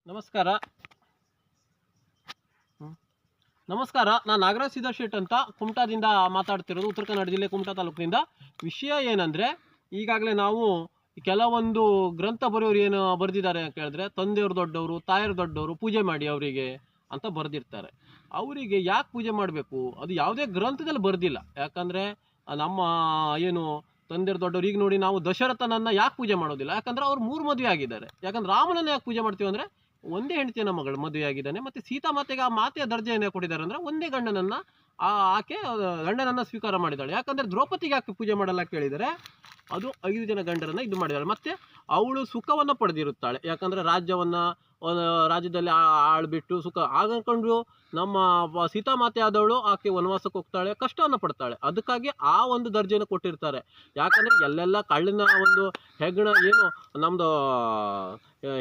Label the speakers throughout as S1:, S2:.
S1: ನಮಸ್ಕಾರ. ನಮಸ್ಕಾರ. ನಾನು ನಾಗರಾಜ್ ಸಿದ್ದರ್ ಶೆಟ್ ಅಂತ ಕುಮಟಾದಿಂದ ಮಾತಾಡ್ತಿರೋದು, ಉತ್ತರ ಕನ್ನಡ ಜಿಲ್ಲೆ ಕುಮಟಾ ತಾಲೂಕಿನಿಂದ. ವಿಷಯ ಏನಂದರೆ, ಈಗಾಗಲೇ ನಾವು ಕೆಲವೊಂದು ಗ್ರಂಥ ಬರೆಯೋರು ಏನು ಬರೆದಿದ್ದಾರೆ ಅಂತ ಹೇಳಿದ್ರೆ, ತಂದೆಯವರು ದೊಡ್ಡವರು, ತಾಯಿಯವರು ದೊಡ್ಡವರು, ಪೂಜೆ ಮಾಡಿ ಅವರಿಗೆ ಅಂತ ಬರೆದಿರ್ತಾರೆ. ಅವರಿಗೆ ಯಾಕೆ ಪೂಜೆ ಮಾಡಬೇಕು? ಅದು ಯಾವುದೇ ಗ್ರಂಥದಲ್ಲಿ ಬರೆದಿಲ್ಲ. ಯಾಕಂದರೆ ನಮ್ಮ ಏನು ತಂದೆಯವರು ದೊಡ್ಡವರು, ಈಗ ನೋಡಿ ನಾವು ದಶರಥನನ್ನು ಯಾಕೆ ಪೂಜೆ ಮಾಡೋದಿಲ್ಲ? ಯಾಕಂದರೆ ಅವ್ರು 3 ಮದುವೆ ಆಗಿದ್ದಾರೆ. ಯಾಕಂದ್ರೆ ರಾಮನನ್ನು ಯಾಕೆ ಪೂಜೆ ಮಾಡ್ತೀವಿ ಅಂದರೆ, ಒಂದೇ ಹೆಂಡತಿಯ ಮಗಳು ಮದುವೆ ಆಗಿದ್ದಾನೆ. ಮತ್ತು ಸೀತಾಮಾತೆಗೆ ಆ ಮಾತೆಯ ದರ್ಜೆಯನ್ನು ಕೊಟ್ಟಿದ್ದಾರೆ ಅಂದರೆ, ಒಂದೇ ಗಂಡನನ್ನು ಆಕೆ ಗಂಡನನ್ನು ಸ್ವೀಕಾರ ಮಾಡಿದ್ದಾಳೆ. ಯಾಕಂದರೆ ದ್ರೌಪದಿಗೆ ಯಾಕೆ ಪೂಜೆ ಮಾಡಲ್ಲ ಕೇಳಿದರೆ, ಅದು 5 ಜನ ಗಂಡರನ್ನು ಇದು ಮಾಡಿದ್ದಾಳೆ. ಮತ್ತು ಅವಳು ಸುಖವನ್ನು ಪಡೆದಿರುತ್ತಾಳೆ. ಯಾಕಂದರೆ ರಾಜ್ಯದಲ್ಲಿ ಆಳ್ಬಿಟ್ಟು ಸುಖ ಆಗಂಕೊಂಡು ನಮ್ಮ ಸೀತಾಮಾತೆ ಆದವಳು ಆಕೆ ವನವಾಸಕ್ಕೆ ಹೋಗ್ತಾಳೆ, ಕಷ್ಟವನ್ನು ಪಡ್ತಾಳೆ. ಅದಕ್ಕಾಗಿ ಆ ಒಂದು ದರ್ಜೆಯನ್ನು ಕೊಟ್ಟಿರ್ತಾರೆ. ಯಾಕಂದರೆ ಎಲ್ಲೆಲ್ಲ ಕಳ್ಳಿನ ಒಂದು ಹೆಗ್ಗಣ ಏನು ನಮ್ಮದು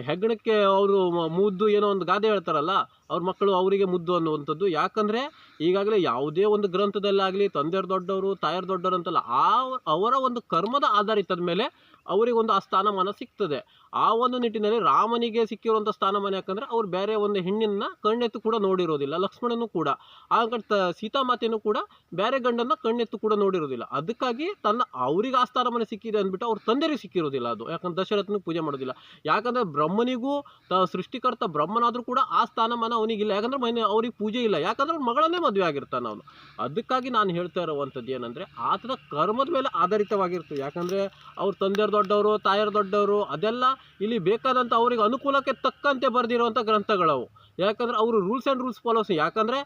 S1: ಹೆಗ್ಗಣಕ್ಕೆ ಅವರು ಮುದ್ದು ಏನೋ ಒಂದು ಗಾದೆ ಹೇಳ್ತಾರಲ್ಲ, ಅವ್ರ ಮಕ್ಕಳು ಅವರಿಗೆ ಮುದ್ದು ಅನ್ನುವಂಥದ್ದು. ಯಾಕಂದರೆ ಈಗಾಗಲೇ ಯಾವುದೇ ಒಂದು ಗ್ರಂಥದಲ್ಲಾಗಲಿ ತಂದೆಯವರು ದೊಡ್ಡವರು ತಾಯಿಯವರು ದೊಡ್ಡವರು ಅಂತಲ್ಲ, ಅವರ ಒಂದು ಕರ್ಮದ ಆಧಾರಿತದ ಮೇಲೆ ಅವರಿಗೊಂದು ಆ ಸ್ಥಾನಮಾನ ಸಿಗ್ತದೆ. ಆ ಒಂದು ನಿಟ್ಟಿನಲ್ಲಿ ರಾಮನಿಗೆ ಸಿಕ್ಕಿರುವಂಥ ಸ್ಥಾನಮಾನ ಯಾಕಂದರೆ ಅವ್ರು ಬೇರೆ ಒಂದು ಹೆಣ್ಣಿನ ಕಣ್ಣೆತ್ತು ಕೂಡ ನೋಡಿರೋದಿಲ್ಲ. ಲಕ್ಷ್ಮಣನೂ ಕೂಡ ಆಗ ಸೀತಾಮಾತೆಯೂ ಕೂಡ ಬೇರೆ ಗಂಡನ್ನ ಕಣ್ಣೆತ್ತು ಕೂಡ ನೋಡಿರೋದಿಲ್ಲ. ಅದಕ್ಕಾಗಿ ಅವ್ರಿಗೆ ಆ ಸ್ಥಾನಮಾನ ಸಿಕ್ಕಿದೆ ಅಂದ್ಬಿಟ್ಟು ಅವ್ರ ತಂದೆಯರಿಗೆ ಸಿಕ್ಕಿರೋದಿಲ್ಲ ಅದು. ಯಾಕಂದ್ರೆ ದಶರಥನಿಗೆ ಪೂಜೆ ಮಾಡೋದಿಲ್ಲ. ಯಾಕಂದರೆ ಬ್ರಹ್ಮನಿಗೂ ಸೃಷ್ಟಿಕರ್ತ ಬ್ರಹ್ಮನಾದರೂ ಕೂಡ ಆ ಸ್ಥಾನಮಾನ ಅವನಿಗಿಲ್ಲ. ಯಾಕಂದರೆ ಅವ್ರಿಗೆ ಪೂಜೆ ಇಲ್ಲ. ಯಾಕಂದ್ರೆ ಅವ್ರ ಮಗಳನ್ನೇ ಮದುವೆ ಆಗಿರ್ತಾನೆ ಅವನು. ಅದಕ್ಕಾಗಿ ನಾನು ಹೇಳ್ತಾ ಇರುವಂಥದ್ದು ಏನಂದರೆ, ಆತನ ಕರ್ಮದ ಮೇಲೆ ಆಧಾರಿತವಾಗಿರ್ತದೆ. ಯಾಕಂದರೆ ಅವ್ರ ತಂದೆಯವರು ದೊಡ್ಡವರು ತಾಯಿಯವರು ದೊಡ್ಡವರು ಅದೆಲ್ಲ ಇಲ್ಲಿ ಬೇಕಾದಂಥ ಅವ್ರಿಗೆ ಅನುಕೂಲಕ್ಕೆ ತಕ್ಕಂತೆ ಬರೆದಿರುವಂಥ ಗ್ರಂಥಗಳವು. ಯಾಕಂದರೆ ಅವರು ರೂಲ್ಸ್ ಆ್ಯಂಡ್ ರೂಲ್ಸ್ ಫಾಲೋಸ್. ಯಾಕಂದರೆ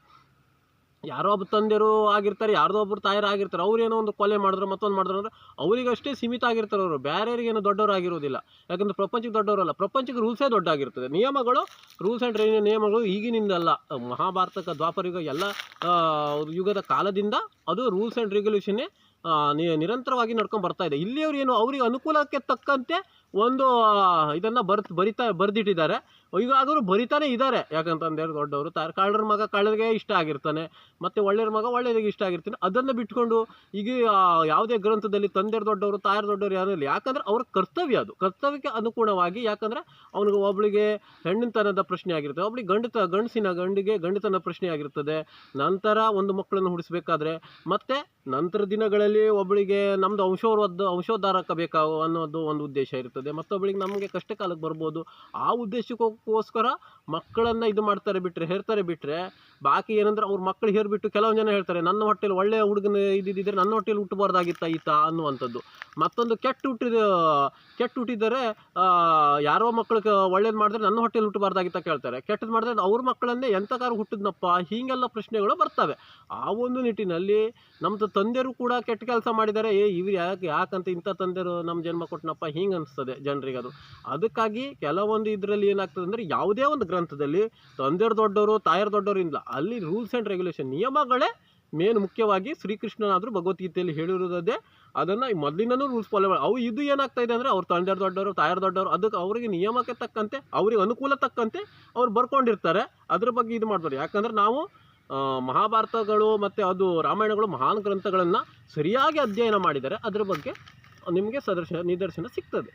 S1: ಯಾರೋ ಒಬ್ಬ ತಂದೆಯರು ಆಗಿರ್ತಾರೆ, ಯಾರ್ದೋ ಒಬ್ಬರು ತಾಯರು ಆಗಿರ್ತಾರೆ. ಅವ್ರೇನೋ ಒಂದು ಕೊಲೆ ಮಾಡಿದ್ರು ಮತ್ತೊಂದು ಮಾಡಿದ್ರು ಅಂದರೆ ಅವರಿಗಷ್ಟೇ ಸೀಮಿತ ಆಗಿರ್ತಾರೆ. ಅವರು ಬೇರೆಯವರಿಗೇನು ದೊಡ್ಡವರು ಆಗಿರೋದಿಲ್ಲ. ಯಾಕಂದರೆ ಪ್ರಪಂಚಕ್ಕೆ ದೊಡ್ಡವರಲ್ಲ. ಪ್ರಪಂಚಕ್ಕೆ ರೂಲ್ಸೇ ದೊಡ್ಡಾಗಿರ್ತದೆ. ನಿಯಮಗಳು ರೂಲ್ಸ್ ಆ್ಯಂಡ್ ನಿಯಮಗಳು ಈಗಿನಿಂದಲ್ಲ, ಮಹಾಭಾರತಕ್ಕೆ ದ್ವಾಪರಯುಗ ಎಲ್ಲ ಯುಗದ ಕಾಲದಿಂದ ಅದು ರೂಲ್ಸ್ ಆ್ಯಂಡ್ ರೆಗ್ಯುಲೇಷನ್ನೇ ನಿರಂತರವಾಗಿ ನಡ್ಕೊಂಡು ಬರ್ತಾ ಇದೆ. ಇಲ್ಲಿಯವರು ಏನು ಅವ್ರಿಗೆ ಅನುಕೂಲಕ್ಕೆ ತಕ್ಕಂತೆ ಒಂದು ಇದನ್ನು ಬರೆದಿಟ್ಟಿದ್ದಾರೆ. ಈಗಾದರೂ ಬರಿತಾನೆ ಇದ್ದಾರೆ. ಯಾಕಂತಂದ್ರೆ ದೊಡ್ಡವರು ಕಳ್ಳರ ಮಗ ಕಳ್ಳರಿಗೆ ಇಷ್ಟ ಆಗಿರ್ತಾನೆ, ಮತ್ತು ಒಳ್ಳೆಯವ್ರ ಮಗ ಒಳ್ಳೆಯರಿಗೆ ಇಷ್ಟ ಆಗಿರ್ತಾನೆ. ಅದನ್ನು ಬಿಟ್ಕೊಂಡು ಈಗ ಯಾವುದೇ ಗ್ರಂಥದಲ್ಲಿ ತಂದೆಯರು ದೊಡ್ಡವರು ತಾಯರು ದೊಡ್ಡವರು ಯಾರು ಇಲ್ಲ. ಯಾಕಂದರೆ ಅವ್ರ ಕರ್ತವ್ಯ ಅದು. ಕರ್ತವ್ಯಕ್ಕೆ ಅನುಗುಣವಾಗಿ, ಯಾಕಂದರೆ ಅವನಿಗೆ ಒಬ್ಬಳಿಗೆ ಹೆಣ್ಣಿನತನದ ಪ್ರಶ್ನೆ ಆಗಿರ್ತದೆ, ಒಬ್ಬಳಿಗೆ ಗಂಡಿಗೆ ಗಂಡತನ ಪ್ರಶ್ನೆ ಆಗಿರ್ತದೆ. ನಂತರ ಒಂದು ಮಕ್ಕಳನ್ನು ಹುಟ್ಟಿಸ್ಬೇಕಾದ್ರೆ, ಮತ್ತು ನಂತರ ದಿನಗಳಲ್ಲಿ ಒಬ್ಬಳಿಗೆ ನಮ್ಮದು ವಂಶೋದ್ಧಾರಕ ಬೇಕಾಗೋ ಅನ್ನೋದು ಒಂದು ಉದ್ದೇಶ ಇರ್ತದೆ. ಮತ್ತೊಬ್ಬಳಿಗೆ ನಮಗೆ ಕಷ್ಟ ಕಾಲಕ್ಕೆ ಬರ್ಬೋದು. ಆ ಉದ್ದೇಶಕ್ಕೋಸ್ಕರ ಮಕ್ಕಳನ್ನು ಇದು ಮಾಡ್ತಾರೆ ಬಿಟ್ಟರೆ, ಹೇರ್ತಾರೆ ಬಿಟ್ಟರೆ, ಬಾಕಿ ಏನಂದ್ರೆ ಅವ್ರ ಮಕ್ಕಳು ಹೇರ್ಬಿಟ್ಟು ಕೆಲವೊಂದು ಜನ ಹೇಳ್ತಾರೆ, ನನ್ನ ಹೊಟ್ಟೆಲಿ ಒಳ್ಳೆಯ ಹುಡುಗನ ಇದ್ದಿದ್ದರೆ ನನ್ನ ಹೊಟ್ಟೆಲಿ ಹುಟ್ಟಬಾರ್ದಾಗಿತ್ತ ಈತ ಅನ್ನುವಂಥದ್ದು. ಮತ್ತೊಂದು ಕೆಟ್ಟು ಹುಟ್ಟಿದರೆ ಯಾರೋ ಮಕ್ಕಳಿಗೆ ಒಳ್ಳೇದು ಮಾಡಿದ್ರೆ ನನ್ನ ಹೊಟ್ಟೆಲಿ ಹುಟ್ಟಬಾರ್ದಾಗಿತ್ತ ಕೇಳ್ತಾರೆ. ಕೆಟ್ಟದ್ದು ಮಾಡಿದ್ರೆ ಅವ್ರ ಮಕ್ಕಳನ್ನೇ ಎಂಥಕಾರ ಹುಟ್ಟಿದ್ನಪ್ಪ, ಹೀಗೆಲ್ಲ ಪ್ರಶ್ನೆಗಳು ಬರ್ತವೆ. ಆ ಒಂದು ನಿಟ್ಟಿನಲ್ಲಿ ನಮ್ಮದು ತಂದೆಯರು ಕೂಡ ಕೆಟ್ಟ ಕೆಲಸ ಮಾಡಿದ್ದಾರೆ, ಇವ್ರು ಯಾಕಂತ ಇಂಥ ತಂದೆಯರು ನಮ್ಮ ಜನ್ಮ ಕೊಟ್ಟನಪ್ಪ ಹಿಂಗೆ ಅನಿಸ್ತದೆ ಜನರಿಗೆ. ಅದು ಅದಕ್ಕಾಗಿ ಕೆಲವೊಂದು ಇದರಲ್ಲಿ ಏನಾಗ್ತದೆ ಅಂದರೆ, ಯಾವುದೇ ಒಂದು ಗ್ರಂಥದಲ್ಲಿ ತಂದೆಯರು ದೊಡ್ಡವರು ತಾಯಿಯರು ದೊಡ್ಡವರು ಇಲ್ಲ, ಅಲ್ಲಿ ರೂಲ್ಸ್ ಆ್ಯಂಡ್ ರೆಗ್ಯುಲೇಷನ್ ನಿಯಮಗಳೇ ಮೇನ್ ಮುಖ್ಯವಾಗಿ. ಶ್ರೀಕೃಷ್ಣನಾದರೂ ಭಗವದ್ಗೀತೆಯಲ್ಲಿ ಹೇಳಿರೋದೇ ಅದನ್ನು ಮೊದಲಿನೂ ರೂಲ್ಸ್ ಫಾಲೋ ಮಾಡಿ ಇದು ಏನಾಗ್ತಾ ಇದೆ ಅಂದರೆ, ಅವ್ರ ತಂದೆಯರು ದೊಡ್ಡವರು ತಾಯಿಯರು ದೊಡ್ಡವರು ಅದಕ್ಕೆ ಅವರಿಗೆ ನಿಯಮಕ್ಕೆ ತಕ್ಕಂತೆ ಅವ್ರಿಗೆ ಅನುಕೂಲ ತಕ್ಕಂತೆ ಅವ್ರು ಬರ್ಕೊಂಡಿರ್ತಾರೆ. ಅದ್ರ ಬಗ್ಗೆ ಇದು ಮಾಡ್ತಾರೆ. ಯಾಕಂದರೆ ನಾವು ಮಹಾಭಾರತಗಳು ಮತ್ತು ಅದು ರಾಮಾಯಣಗಳು ಮಹಾನ್ ಗ್ರಂಥಗಳನ್ನು ಸರಿಯಾಗಿ ಅಧ್ಯಯನ ಮಾಡಿದರೆ ಅದ್ರ ಬಗ್ಗೆ ನಿಮಗೆ ನಿದರ್ಶನ ಸಿಗ್ತದೆ.